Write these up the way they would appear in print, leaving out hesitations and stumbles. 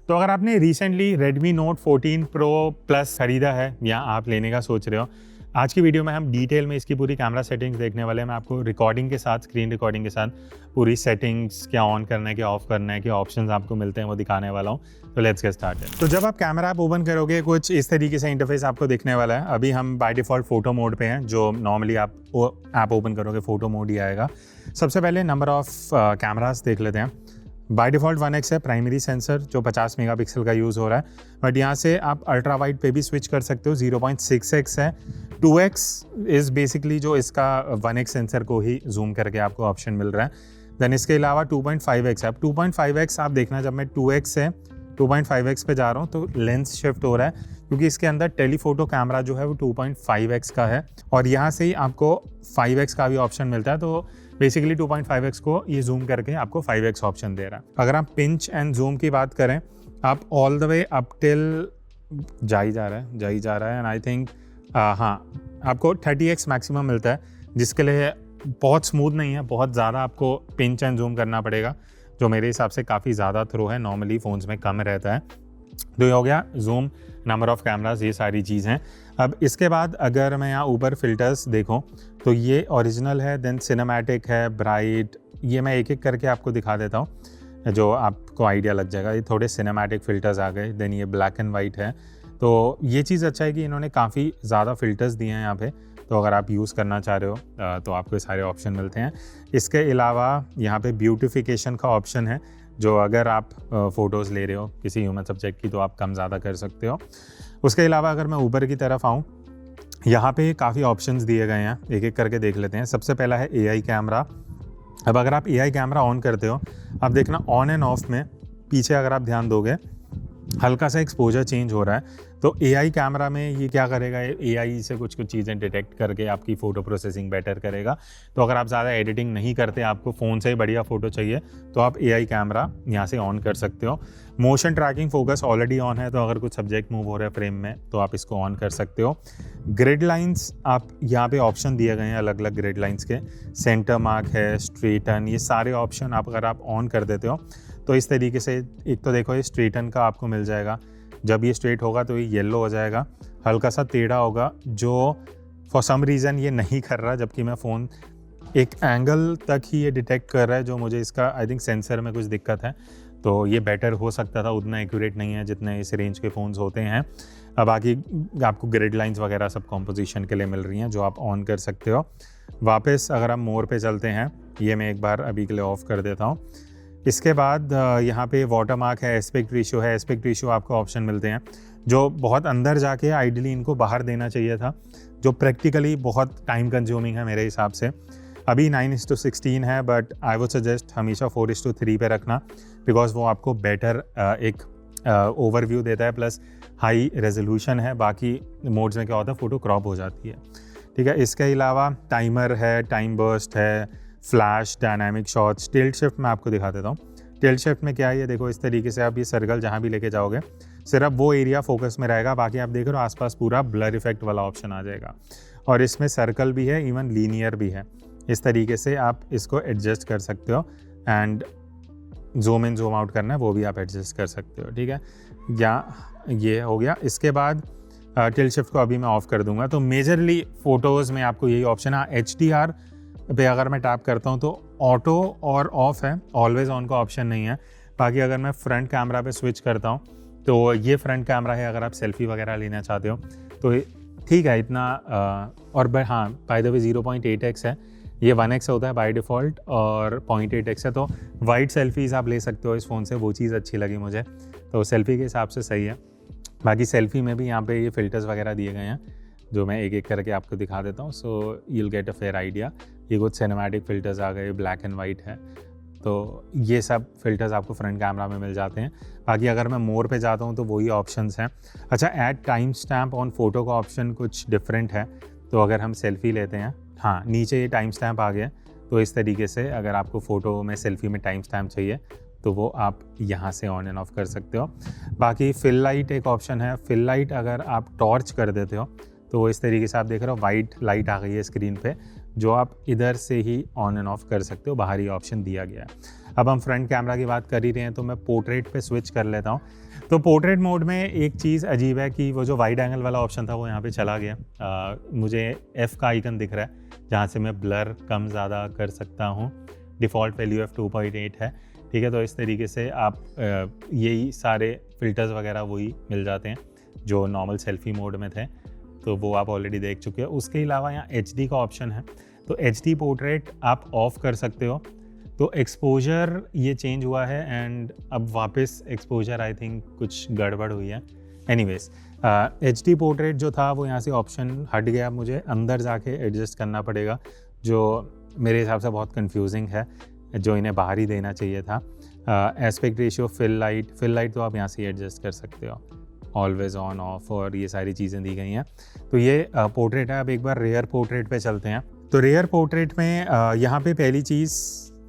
तो अगर आपने recently Redmi Note 14 Pro Plus खरीदा है या आप लेने का सोच रहे हो, आज की वीडियो में हम डिटेल में इसकी पूरी कैमरा सेटिंग्स देखने वाले हैं। मैं आपको रिकॉर्डिंग के साथ, स्क्रीन रिकॉर्डिंग के साथ पूरी सेटिंग्स, क्या ऑन करना है, क्या ऑफ करना है, क्या ऑप्शंस आपको मिलते हैं, वो दिखाने वाला हूँ। तो लेट्स गेट स्टार्टेड। तो जब आप कैमरा ऐप ओपन करोगे, कुछ इस तरीके से इंटरफेस आपको दिखने वाला है। अभी हम बाय डिफॉल्ट फोटो मोड पे हैं, जो नॉर्मली आप ऐप ओपन करोगे फोटो मोड ही आएगा। सबसे पहले नंबर ऑफ कैमरास देख लेते हैं। बाय डिफ़ॉल्ट 1x है प्राइमरी सेंसर, जो 50 मेगापिक्सल का यूज़ हो रहा है, बट यहाँ से आप अल्ट्रा वाइड पे भी स्विच कर सकते हो। 0.6x है। 2x इज़ बेसिकली जो इसका 1x सेंसर को ही जूम करके आपको ऑप्शन मिल रहा है। देन इसके अलावा 2.5x है। अब 2.5x आप देखना, जब मैं 2x से 2.5x पे जा रहा हूँ तो लेंस शिफ्ट हो रहा है, क्योंकि इसके अंदर टेलीफोटो कैमरा जो है वो 2.5x का है और यहाँ से ही आपको 5x का भी ऑप्शन मिलता है। तो बेसिकली 2.5x को ये जूम करके आपको 5x ऑप्शन दे रहा है। अगर आप पिंच एंड जूम की बात करें, आप all the way up till जा ही जा रहा है एंड आई थिंक आपको 30x मैक्सिमम मिलता है, जिसके लिए बहुत स्मूथ नहीं है, बहुत ज़्यादा आपको पिंच एंड जूम करना पड़ेगा, जो मेरे हिसाब से काफ़ी ज़्यादा थ्रो है, नॉर्मली फ़ोन्स में कम रहता है। तो ये हो गया जूम, नंबर ऑफ़ कैमराज, ये सारी चीज़ हैं। अब इसके बाद अगर मैं यहाँ ऊपर फ़िल्टर्स देखूँ तो ये ओरिजिनल है, देन सिनेमैटिक है, ब्राइट, ये मैं एक एक करके आपको दिखा देता हूँ जो आपको आइडिया लग जाएगा। ये थोड़े सिनेमैटिक फ़िल्टर्स आ गए, देन ये ब्लैक एंड वाइट है। तो ये चीज़ अच्छा है कि इन्होंने काफ़ी ज़्यादा फ़िल्टर्स दिए हैं यहाँ पे, तो अगर आप यूज़ करना चाह रहे हो तो आपको सारे ऑप्शन मिलते हैं। इसके अलावा यहाँ पे ब्यूटिफिकेशन का ऑप्शन है, जो अगर आप फ़ोटोज़ ले रहे हो किसी ह्यूमन सब्जेक्ट की तो आप कम ज़्यादा कर सकते हो। उसके अलावा अगर मैं ऊपर की तरफ आऊँ, यहाँ पे काफ़ी ऑप्शंस दिए गए हैं, एक एक करके देख लेते हैं। सबसे पहला है AI कैमरा। अब अगर आप AI कैमरा ऑन करते हो, अब देखना ऑन एंड ऑफ में पीछे अगर आप ध्यान दोगे हल्का सा एक्सपोजर चेंज हो रहा है। तो AI कैमरा में ये क्या करेगा, AI से कुछ चीज़ें डिटेक्ट करके आपकी फ़ोटो प्रोसेसिंग बेटर करेगा। तो अगर आप ज़्यादा एडिटिंग नहीं करते, आपको फ़ोन से ही बढ़िया फ़ोटो चाहिए, तो आप AI कैमरा यहाँ से ऑन कर सकते हो। Motion tracking focus already on है, तो अगर कुछ सब्जेक्ट मूव हो रहा है फ्रेम में तो आप इसको ऑन कर सकते हो। ग्रिड लाइंस, आप यहाँ पे ऑप्शन दिए गए हैं अलग अलग ग्रिड लाइंस के, सेंटर मार्क है, स्ट्रेटन, ये सारे ऑप्शन अगर आप ऑन कर देते हो तो इस तरीके से, एक तो देखो ये स्ट्रेटन का आपको मिल जाएगा, जब ये स्ट्रेट होगा तो ये येलो हो जाएगा, हल्का सा टेढ़ा होगा, जो फॉर सम रीज़न ये नहीं कर रहा, जबकि मैं फ़ोन एक एंगल तक ही ये डिटेक्ट कर रहा है, जो मुझे इसका आई थिंक सेंसर में कुछ दिक्कत है, तो ये बेटर हो सकता था, उतना एक्यूरेट नहीं है जितने इस रेंज के फ़ोन्स होते हैं। अब बाकी आपको ग्रिड लाइंस वगैरह सब कॉम्पोजिशन के लिए मिल रही हैं, जो आप ऑन कर सकते हो। वापस अगर हम मोर पे चलते हैं, ये मैं एक बार अभी के लिए ऑफ़ कर देता हूँ। इसके बाद यहाँ पे वाटर मार्क है, एस्पेक्ट रेशियो है। एस्पेक्ट रेशियो आपको ऑप्शन मिलते हैं जो बहुत अंदर जाके आइडियली इनको बाहर देना चाहिए था, जो प्रैक्टिकली बहुत टाइम कंज्यूमिंग है मेरे हिसाब से। अभी 9:16 है, बट आई वुड सजेस्ट हमेशा 4:3 पे रखना, बिकॉज वो आपको बेटर एक ओवरव्यू देता है, प्लस हाई रेजोल्यूशन है। बाकी मोड्स में क्या होता है, फ़ोटो क्रॉप हो जाती है, ठीक है। इसके अलावा टाइमर है, टाइम बर्स्ट है, flash, dynamic shots, tilt shift मैं आपको दिखा देता हूँ। टिल्ट शिफ्ट में क्या है, ये देखो इस तरीके से आप ये सर्कल जहाँ भी लेके जाओगे सिर्फ वो एरिया फोकस में रहेगा, बाकी आप देख रहे हो आसपास पूरा ब्लर इफेक्ट वाला ऑप्शन आ जाएगा। और इसमें सर्कल भी है, इवन लीनियर भी है। इस तरीके से आप इसको एडजस्ट कर सकते हो and zoom in zoom out करना है वो भी आप एडजस्ट कर सकते हो, ठीक है। या ये हो गया। इसके बाद टिल्ट शिफ्ट को अभी मैं ऑफ़ कर दूंगा। तो मेजरली फ़ोटोज़ में आपको यही ऑप्शन है। HDR पे अगर मैं टैप करता हूँ तो ऑटो और ऑफ है, ऑलवेज़ ऑन का ऑप्शन नहीं है। बाकी अगर मैं फ्रंट कैमरा पे स्विच करता हूँ तो ये फ्रंट कैमरा है, अगर आप सेल्फी वगैरह लेना चाहते हो तो ठीक है इतना। और हाँ, बाय द वे 0.8x है, ये 1x होता है बाय डिफ़ॉल्ट और 0.8x है, तो वाइड सेल्फीज़ आप ले सकते हो इस फ़ोन से, वो चीज़ अच्छी लगी मुझे, तो सेल्फी के हिसाब से सही है। बाकी सेल्फी में भी यहाँ पे ये फ़िल्टर्स वगैरह दिए गए हैं, जो मैं एक एक करके आपको दिखा देता हूँ, सो you'll get a fair idea. ये कुछ सिनेमैटिक फ़िल्टर्स आ गए, ब्लैक एंड वाइट है, तो ये सब फ़िल्टर्स आपको फ्रंट कैमरा में मिल जाते हैं। बाकी अगर मैं मोर पे जाता हूँ तो वही ऑप्शंस हैं। अच्छा, add time stamp on photo का ऑप्शन कुछ डिफरेंट है, तो अगर हम सेल्फी लेते हैं, हाँ नीचे ये टाइम स्टैम्प आ गया, तो इस तरीके से अगर आपको फ़ोटो में सेल्फी में टाइम स्टैम्प चाहिए तो वो आप यहाँ से ऑन एंड ऑफ कर सकते हो। बाकी फिल लाइट एक ऑप्शन है, फिल लाइट अगर आप टॉर्च कर देते हो तो वो इस तरीके से आप देख रहे हो वाइट लाइट आ गई है स्क्रीन पे, जो आप इधर से ही ऑन एंड ऑफ कर सकते हो, बाहरी ऑप्शन दिया गया है। अब हम फ्रंट कैमरा की बात कर ही रहे हैं तो मैं पोर्ट्रेट पे स्विच कर लेता हूँ। तो पोर्ट्रेट मोड में एक चीज़ अजीब है कि वो जो वाइड एंगल वाला ऑप्शन था वो यहाँ पे चला गया। मुझे F का आइकन दिख रहा है जहाँ से मैं ब्लर कम ज़्यादा कर सकता हूँ। डिफ़ॉल्ट वैल्यू F2.8 है, ठीक है। तो इस तरीके से आप यही सारे फ़िल्टर्स वगैरह वही मिल जाते हैं जो नॉर्मल सेल्फी मोड में थे, तो वो आप ऑलरेडी देख चुके हो। उसके अलावा यहाँ HD का ऑप्शन है, तो HD पोर्ट्रेट आप ऑफ़ कर सकते हो। तो एक्सपोजर ये चेंज हुआ है एंड अब वापस एक्सपोजर आई थिंक कुछ गड़बड़ हुई है। एनीवेज HD पोर्ट्रेट जो था वो यहाँ से ऑप्शन हट गया, मुझे अंदर जाके एडजस्ट करना पड़ेगा, जो मेरे हिसाब से बहुत कंफ्यूजिंग है, जो इन्हें बाहर ही देना चाहिए था। एस्पेक्ट रेशियो, फिल लाइट तो आप यहाँ से एडजस्ट कर सकते हो, ऑलवेज ऑन ऑफ और ये सारी चीज़ें दी गई हैं। तो ये पोर्ट्रेट है। अब एक बार रेयर पोर्ट्रेट पे चलते हैं। तो रेयर पोर्ट्रेट में यहाँ पे पहली चीज़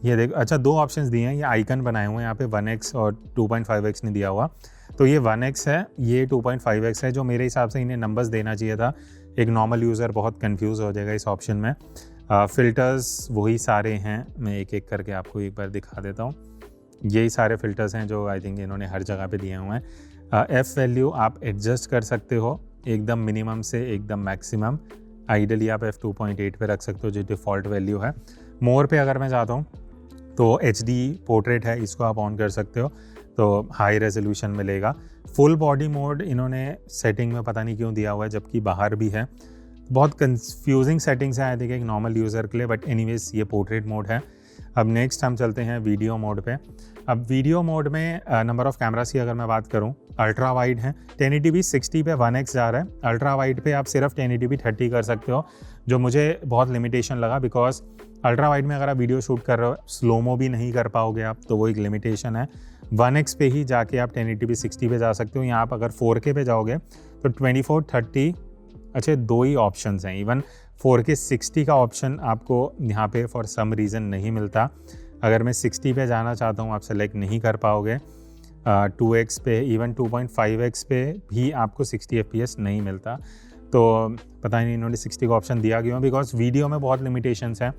ये देखो, अच्छा 2 ऑप्शंस दिए हैं, ये आइकन बनाए हुए हैं यहाँ पे 1x और 2.5x ने दिया हुआ। तो ये 1x है, ये 2.5x है, जो मेरे हिसाब से इन्हें नंबर्स देना चाहिए था। एक नॉर्मल यूज़र बहुत कंफ्यूज हो जाएगा इस ऑप्शन में। फ़िल्टर्स वही सारे हैं, मैं एक एक करके आपको एक बार दिखा देता हूँ। यही सारे फ़िल्टर्स हैं जो आई थिंक इन्होंने हर जगह पे दिए हुए हैं। F वैल्यू आप एडजस्ट कर सकते हो एकदम मिनिमम से एकदम मैक्सिमम। आइडली आप F2.8 पे रख सकते हो जो डिफ़ॉल्ट वैल्यू है। मोर पे अगर मैं जाता हूँ तो HD पोर्ट्रेट है, इसको आप ऑन कर सकते हो तो हाई रेजोल्यूशन मिलेगा। फुल बॉडी मोड इन्होंने सेटिंग में पता नहीं क्यों दिया हुआ है जबकि बाहर भी है। बहुत कंफ्यूजिंग सेटिंग्स हैं आई थिंक एक नॉर्मल यूज़र के लिए, बट एनीवेज ये पोर्ट्रेट मोड है। अब नेक्स्ट हम चलते हैं वीडियो मोड पे। अब वीडियो मोड में नंबर ऑफ़ कैमरास की अगर मैं बात करूं, अल्ट्रा वाइड है, 1080p 60 पे 1x जा रहा है। अल्ट्रा वाइड पे आप सिर्फ 1080p 30 कर सकते हो, जो मुझे बहुत लिमिटेशन लगा, बिकॉज अल्ट्रा वाइड में अगर आप वीडियो शूट कर रहे हो स्लोमो भी नहीं कर पाओगे आप, तो वो एक लिमिटेशन है। 1x पे ही जाके आप 1080p 60 पे जा सकते हो। यहाँ आप अगर 4K पे जाओगे तो 24, 30, अच्छे 2 ही ऑप्शंस हैं। इवन 4K 60 का ऑप्शन आपको यहाँ पे फॉर सम रीज़न नहीं मिलता। अगर मैं 60 पे जाना चाहता हूँ आप सेलेक्ट नहीं कर पाओगे। 2x पे, इवन 2.5x पे भी आपको 60 FPS नहीं मिलता। तो पता नहीं इन्होंने 60 का ऑप्शन दिया क्यों, बिकॉज वीडियो में बहुत लिमिटेशंस हैं।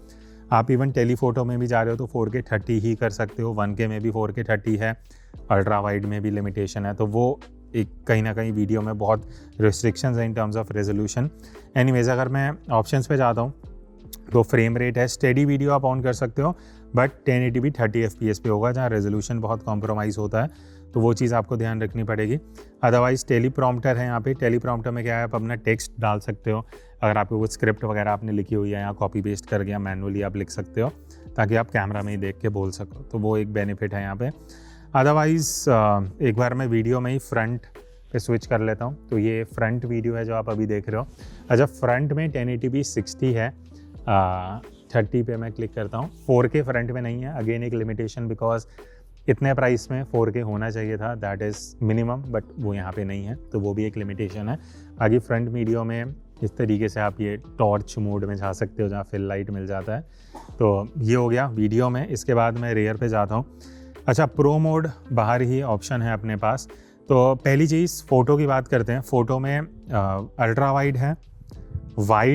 आप इवन टेलीफोटो में भी जा रहे हो तो 4K 30 ही कर सकते हो, 1K में भी 4K 30 है, अल्ट्रा वाइड में भी लिमिटेशन है। तो वो एक कहीं ना कहीं वीडियो में बहुत रिस्ट्रिक्शंस हैं in terms of resolution. Anyways अगर मैं ऑप्शंस पे जाता हूँ तो फ्रेम रेट है, स्टेडी वीडियो आप ऑन कर सकते हो, बट 1080p 30 FPS पे होगा, जहाँ रेजोल्यूशन बहुत कॉम्प्रोमाइज़ होता है, तो वो चीज़ आपको ध्यान रखनी पड़ेगी। अदरवाइज़ टेलीप्रॉम्प्टर है यहाँ पे। टेलीप्रॉम्प्टर में क्या है, आप अपना टेक्स्ट डाल सकते हो, अगर आपको कुछ स्क्रिप्ट वगैरह आपने लिखी हुई है, यहाँ कॉपी पेस्ट कर गया मैनुअली आप लिख सकते हो ताकि आप कैमरा में ही देख के बोल सको, तो वो एक बेनिफिट है यहाँ पे। अदरवाइज़ एक बार मैं वीडियो में ही फ्रंट पे स्विच कर लेता हूँ। तो ये फ्रंट वीडियो है जो आप अभी देख रहे हो। अच्छा, फ्रंट में 1080p 60 है, 30 पे मैं क्लिक करता हूँ। 4K फ्रंट में नहीं है, अगेन एक लिमिटेशन, बिकॉज इतने प्राइस में 4K होना चाहिए था, दैट इज़ मिनिमम, बट वो यहाँ पे नहीं है, तो वो भी एक लिमिटेशन है। बाकी फ्रंट वीडियो में इस तरीके से आप ये टॉर्च मोड में जा सकते हो जहाँ फिल लाइट मिल जाता है। तो ये हो गया वीडियो में। इसके बाद मैं रेयर पे जाता हूँ। अच्छा, प्रो मोड बाहर ही ऑप्शन है अपने पास। तो पहली चीज़ फ़ोटो की बात करते हैं। फ़ोटो में अल्ट्रा वाइड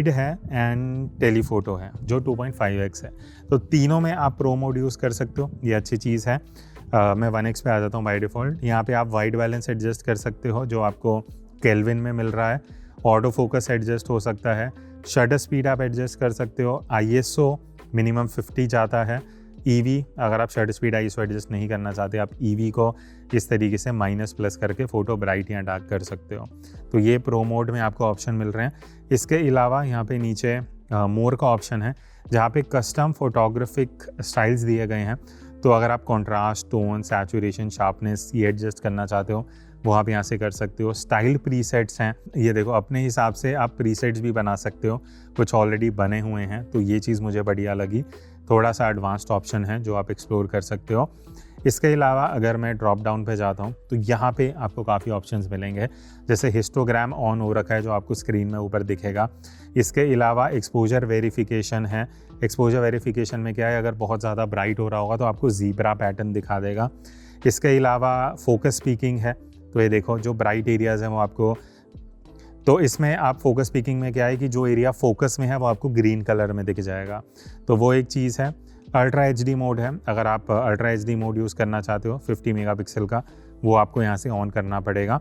है एंड टेलीफोटो है जो 2.5x है। तो तीनों में आप प्रो मोड यूज़ कर सकते हो, ये अच्छी चीज़ है। मैं 1x पे आ जाता हूँ बाय डिफ़ॉल्ट। यहाँ पे आप वाइट बैलेंस एडजस्ट कर सकते हो जो आपको केल्विन में मिल रहा है। ऑटो फोकस एडजस्ट हो सकता है। शटर स्पीड आप एडजस्ट कर सकते हो। ISO मिनिमम 50 जाता है। EV, अगर आप शटर स्पीड ISO एडजस्ट नहीं करना चाहते, आप EV को इस तरीके से माइनस प्लस करके फ़ोटो ब्राइट या डार्क कर सकते हो। तो ये प्रो मोड में आपको ऑप्शन मिल रहे हैं। इसके अलावा यहाँ पे नीचे मोर का ऑप्शन है जहाँ पे कस्टम फोटोग्राफिक स्टाइल्स दिए गए हैं। तो अगर आप कॉन्ट्रास्ट, टोन, सैचुरेशन, शार्पनेस ये एडजस्ट करना चाहते हो वो आप यहाँ से कर सकते हो। स्टाइल प्रीसेट्स हैं, ये देखो अपने हिसाब से आप प्रीसेट्स भी बना सकते हो, कुछ ऑलरेडी बने हुए हैं, तो ये चीज़ मुझे बढ़िया लगी। थोड़ा सा एडवांस्ड ऑप्शन है जो आप एक्सप्लोर कर सकते हो। इसके अलावा अगर मैं ड्रॉप डाउन पे जाता हूँ तो यहाँ पे आपको काफ़ी ऑप्शंस मिलेंगे, जैसे हिस्टोग्राम ऑन हो रखा है जो आपको स्क्रीन में ऊपर दिखेगा। इसके अलावा एक्सपोजर वेरिफिकेशन है। एक्सपोजर वेरिफिकेशन में क्या है, अगर बहुत ज़्यादा ब्राइट हो रहा होगा तो आपको ज़ीब्रा पैटर्न दिखा देगा। इसके अलावा फोकस स्पीकिंग है। तो ये देखो जो ब्राइट एरियाज़ हैं वो आपको, तो इसमें आप फोकस स्पीकिंग में क्या है कि जो एरिया फोकस में है वो आपको ग्रीन कलर में दिख जाएगा, तो वो एक चीज़ है। अल्ट्रा HD मोड है, अगर आप अल्ट्रा HD मोड यूज़ करना चाहते हो 50 मेगापिक्सल का, वो आपको यहाँ से ऑन करना पड़ेगा।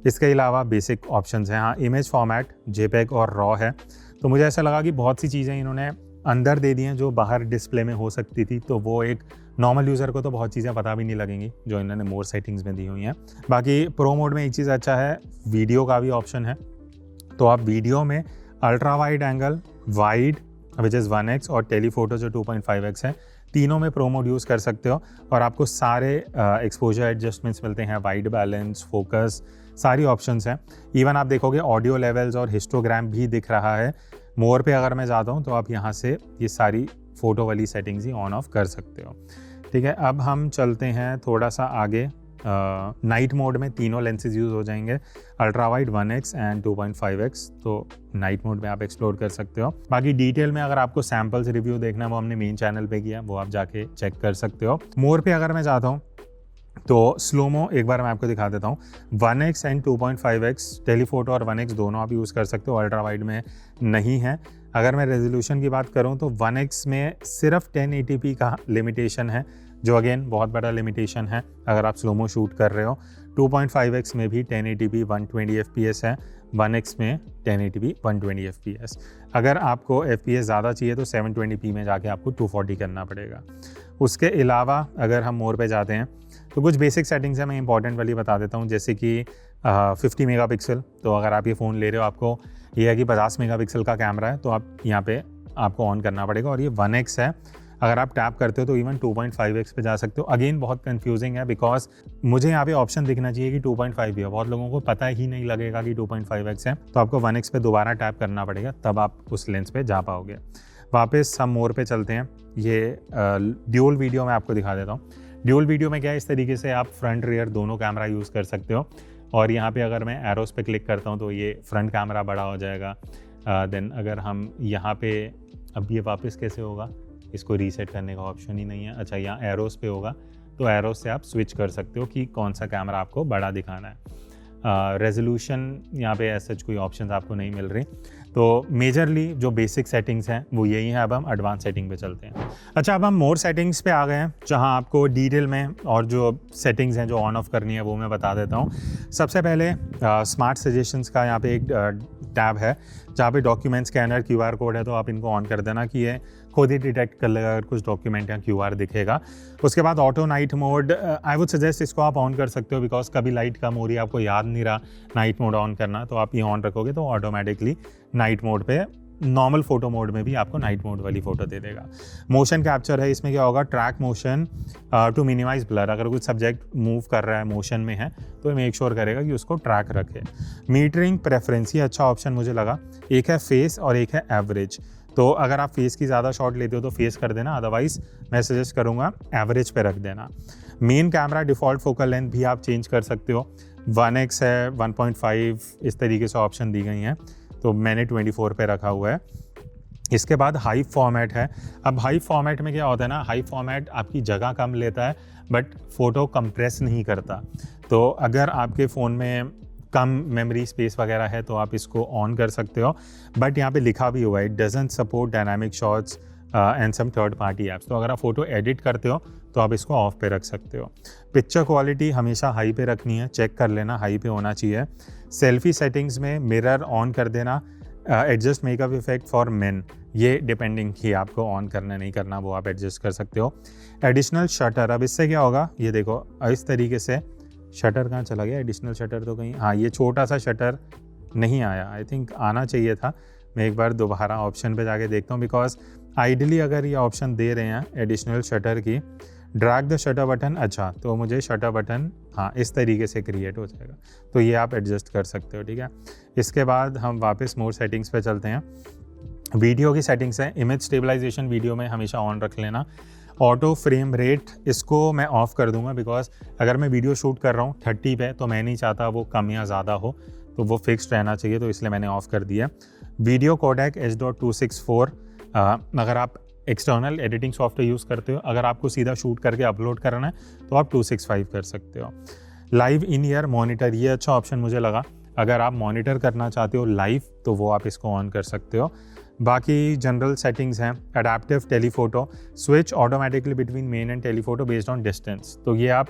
इसके अलावा बेसिक ऑप्शंस हैं। हाँ, इमेज फॉर्मेट JPEG और रॉ है। तो मुझे ऐसा लगा कि बहुत सी चीज़ें इन्होंने अंदर दे दी हैं जो बाहर डिस्प्ले में हो सकती थी, तो वो एक नॉर्मल यूज़र को तो बहुत चीज़ें पता भी नहीं लगेंगी जो इन्होंने मोर सेटिंग्स में दी हुई हैं। बाकी प्रो मोड में एक चीज़ अच्छा है, वीडियो का भी ऑप्शन है। तो आप वीडियो में ultra wide angle, wide which is 1x और टेलीफोटो जो 2.5x है, तीनों में प्रो मोड यूज़ कर सकते हो और आपको सारे एक्सपोजर एडजस्टमेंट्स मिलते हैं, वाइड बैलेंस, फोकस, सारी ऑप्शंस हैं। इवन आप देखोगे ऑडियो लेवल्स और हिस्टोग्राम भी दिख रहा है। मोर पे अगर मैं जाता हूँ तो आप यहाँ से ये सारी फ़ोटो वाली सेटिंग्स ही ऑन ऑफ कर सकते हो। ठीक है, अब हम चलते हैं थोड़ा सा आगे। नाइट मोड में तीनों लेंसेज यूज़ हो जाएंगे, ultra wide, 1x and 2.5x। तो नाइट मोड में आप एक्सप्लोर कर सकते हो। बाकी डिटेल में अगर आपको सैम्पल्स रिव्यू देखना है, वो हमने मेन चैनल पे किया, वो आप जाके चेक कर सकते हो। मोर पे अगर मैं जाता हूँ तो स्लोमो एक बार मैं आपको दिखा देता हूँ। 1x एंड 2.5x टेलीफोटो और 1x दोनों आप यूज़ कर सकते हो, अल्ट्रा वाइड में नहीं है। अगर मैं रेजोल्यूशन की बात करूँ तो 1x में सिर्फ 1080p का लिमिटेशन है, जो अगेन बहुत बड़ा लिमिटेशन है अगर आप स्लोमो शूट कर रहे हो। 2.5x में भी 1080p 120 fps है, 1x में 1080p 120 fps। अगर आपको fps ज़्यादा चाहिए तो 720p में जाके आपको 240 करना पड़ेगा। उसके अलावा अगर हम मोर पे जाते हैं तो कुछ बेसिक सेटिंग्स हैं, मैं इंपॉर्टेंट वाली बता देता हूँ। जैसे कि 50 मेगापिक्सल, तो अगर आप ये फ़ोन ले रहे हो, आपको ये है कि 50 मेगापिक्सल का कैमरा है, तो आप यहाँ पे आपको ऑन करना पड़ेगा। और ये 1x है, अगर आप टैप करते हो तो इवन 2.5x पे जा सकते हो। अगेन बहुत कंफ्यूजिंग है बिकॉज मुझे यहाँ पे ऑप्शन दिखना चाहिए कि 2.5 भी है, बहुत लोगों को पता ही नहीं लगेगा कि 2.5x है, तो आपको 1x पे दोबारा टैप करना पड़ेगा, तब आप उस लेंस पे जा पाओगे। वापस हम मोर पे चलते हैं। ये ड्यूल वीडियो मैं आपको दिखा देता हूँ। ड्यूल वीडियो में क्या है, इस तरीके से आप फ्रंट रियर दोनों कैमरा यूज़ कर सकते हो। और यहाँ पे अगर मैं एरोस पे क्लिक करता हूँ तो ये फ्रंट कैमरा बड़ा हो जाएगा। देन अगर हम यहाँ पे, अब ये वापस कैसे होगा, इसको रीसेट करने का ऑप्शन ही नहीं है। अच्छा, यहाँ एरोस पे होगा, तो एरोस से आप स्विच कर सकते हो कि कौन सा कैमरा आपको बड़ा दिखाना है। रेजोल्यूशन यहाँ पे ऐसा कोई ऑप्शन आपको नहीं मिल रही। तो मेजरली जो बेसिक सेटिंग्स हैं वो यही हैं। अब हम एडवांस सेटिंग पे चलते हैं। अच्छा, अब हम मोर सेटिंग्स पे आ गए हैं, जहाँ आपको डिटेल में और जो सेटिंग्स हैं जो ऑन ऑफ करनी है वो मैं बता देता हूँ। सबसे पहले स्मार्ट सजेशंस का यहाँ पे एक टैब है, जहाँ पे डॉक्यूमेंट स्कैनर, QR कोड है, तो आप इनको ऑन कर देना कि ये खुद ही डिटेक्ट कर लेगा अगर कुछ डॉक्यूमेंट या QR दिखेगा। उसके बाद auto night mode, I would suggest इसको आप ऑन कर सकते हो बिकॉज कभी लाइट कम हो रही है, आपको याद नहीं रहा नाइट मोड ऑन करना, तो आप ये ऑन रखोगे तो ऑटोमेटिकली नाइट मोड पे, नॉर्मल फोटो मोड में भी आपको नाइट मोड वाली फ़ोटो दे देगा। मोशन कैप्चर है, इसमें क्या होगा, track motion to minimize blur. अगर कुछ सब्जेक्ट मूव कर रहा है, मोशन में है, तो मेक श्योर करेगा कि उसको ट्रैक रखे। मीटरिंग प्रेफरेंस, ये अच्छा ऑप्शन मुझे लगा। एक है फेस और एक है एवरेज। तो अगर आप फेस की ज़्यादा शॉट लेते हो तो फेस कर देना, अदरवाइज मैं सजेस्ट करूँगा एवरेज पे रख देना। Main camera default focal length भी आप चेंज कर सकते हो, 1x है, 1.5, इस तरीके से ऑप्शन दी गई हैं, तो मैंने 24 पे रखा हुआ है। इसके बाद हाई फॉर्मेट है। अब हाई फॉर्मेट में क्या होता है ना, हाई फॉर्मेट आपकी जगह कम लेता है बट फ़ोटो कंप्रेस नहीं करता। तो अगर आपके फ़ोन में कम मेमोरी स्पेस वगैरह है तो आप इसको ऑन कर सकते हो, बट यहाँ पे लिखा भी हुआ है, it doesn't support dynamic shots and some third party apps. तो अगर आप फ़ोटो एडिट करते हो तो आप इसको ऑफ पे रख सकते हो। पिक्चर क्वालिटी हमेशा हाई पे रखनी है, चेक कर लेना हाई पे होना चाहिए। सेल्फी सेटिंग्स में मिरर ऑन कर देना, adjust makeup effect for main, ये डिपेंडिंग कि आपको ऑन करना नहीं करना, वो आप एडजस्ट कर सकते हो। एडिशनल शटर, अब इससे क्या होगा, ये देखो इस तरीके से, शटर कहाँ चला गया, एडिशनल शटर तो कहीं, हाँ ये छोटा सा शटर नहीं आया, आई थिंक आना चाहिए था। मैं एक बार दोबारा ऑप्शन पे जाके देखता हूँ, बिकॉज आइडली अगर ये ऑप्शन दे रहे हैं एडिशनल शटर की, ड्रैग द शटर बटन, अच्छा तो मुझे शटर बटन हाँ इस तरीके से क्रिएट हो जाएगा, तो ये आप एडजस्ट कर सकते हो, ठीक है। इसके बाद हम वापस मोर सेटिंग्स पे चलते हैं। वीडियो की सेटिंग्स है, इमेज स्टेबलाइजेशन वीडियो में हमेशा ऑन रख लेना। ऑटो फ्रेम रेट, इसको मैं ऑफ़ कर दूंगा बिकॉज अगर मैं वीडियो शूट कर रहा हूँ 30 पे, तो मैं नहीं चाहता वो कम या ज़्यादा हो, तो वो फिक्स्ड रहना चाहिए, तो इसलिए मैंने ऑफ़ कर दिया। वीडियो कोडेक H.264, अगर आप एक्सटर्नल एडिटिंग सॉफ्टवेयर यूज़ करते हो, अगर आपको सीधा शूट करके अपलोड करना है तो आप 265 कर सकते हो। लाइव इन ईयर मॉनिटर, ये अच्छा ऑप्शन मुझे लगा, अगर आप मॉनिटर करना चाहते हो लाइव तो वो आप इसको ऑन कर सकते हो। बाकी जनरल सेटिंग्स हैं, adaptive telephoto, switch automatically between main and telephoto based on distance. तो ये आप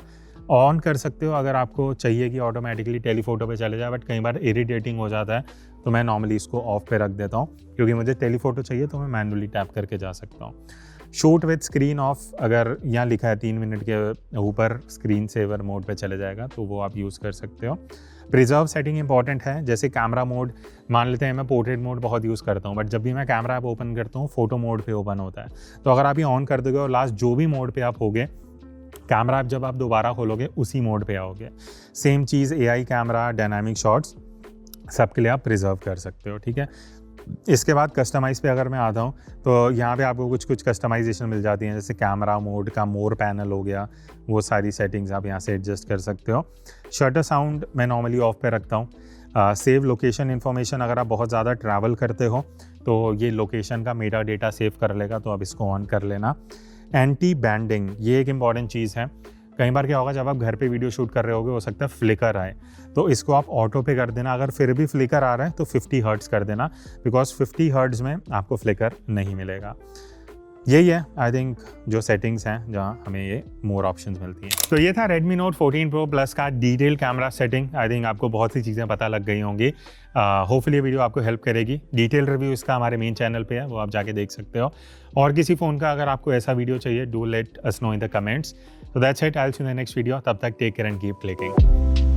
ऑन कर सकते हो अगर आपको चाहिए कि ऑटोमेटिकली टेलीफोटो पे चले जाए, बट कई बार इरिटेटिंग हो जाता है तो मैं नॉर्मली इसको ऑफ पे रख देता हूँ, क्योंकि मुझे टेलीफोटो चाहिए तो मैं मैनुअली टैप करके जा सकता हूँ। शूट विद स्क्रीन ऑफ, अगर यहाँ लिखा है 3 मिनट के ऊपर स्क्रीन सेवर मोड पे चले जाएगा तो वो आप यूज़ कर सकते हो। प्रिजर्व सेटिंग इंपॉर्टेंट है, जैसे कैमरा मोड, मान लेते हैं मैं पोर्ट्रेट मोड बहुत यूज़ करता हूँ, बट जब भी मैं कैमरा ऐप ओपन करता हूँ फोटो मोड पे ओपन होता है। तो अगर आप ये ऑन कर दोगे और लास्ट जो भी मोड पे आप होगे, कैमरा ऐप जब आप दोबारा खोलोगे उसी मोड पे आओगे। सेम चीज़ AI कैमरा, डायनामिक शॉट्स, सबके लिए आप प्रिजर्व कर सकते हो, ठीक है। इसके बाद कस्टमाइज़ पे अगर मैं आता हूँ तो यहाँ पे आपको कुछ कस्टमाइजेशन मिल जाती हैं, जैसे कैमरा मोड का मोर पैनल हो गया, वो सारी सेटिंग्स आप यहाँ से एडजस्ट कर सकते हो। शटर साउंड मैं नॉर्मली ऑफ पे रखता हूँ। सेव लोकेशन इन्फॉर्मेशन, अगर आप बहुत ज़्यादा ट्रैवल करते हो तो ये लोकेशन का मेटा डेटा सेव कर लेगा, तो आप इसको ऑन कर लेना। एंटी बैंडिंग, ये एक इम्पॉर्टेंट चीज़ है। कई बार क्या होगा, जब आप घर पे वीडियो शूट कर रहे होगे, हो सकता है फ्लिकर आए, तो इसको आप ऑटो पे कर देना। अगर फिर भी फ्लिकर आ रहा है तो 50 हर्ट्ज़ कर देना, बिकॉज 50 हर्ट्ज़ में आपको फ्लिकर नहीं मिलेगा। यही है आई थिंक जो सेटिंग्स हैं जहाँ हमें ये मोर ऑप्शंस मिलती हैं। तो ये था Redmi Note 14 Pro Plus का detail camera setting. I think आपको बहुत सी चीज़ें पता लग गई होंगी। होपफुली ये वीडियो आपको हेल्प करेगी। डिटेल रिव्यू इसका हमारे मेन चैनल पे है, वो आप जाके देख सकते हो। और किसी फ़ोन का अगर आपको ऐसा वीडियो चाहिए, do let us know in the comments. So that's it. I'll see you in the next video. तब तक take care and keep clicking.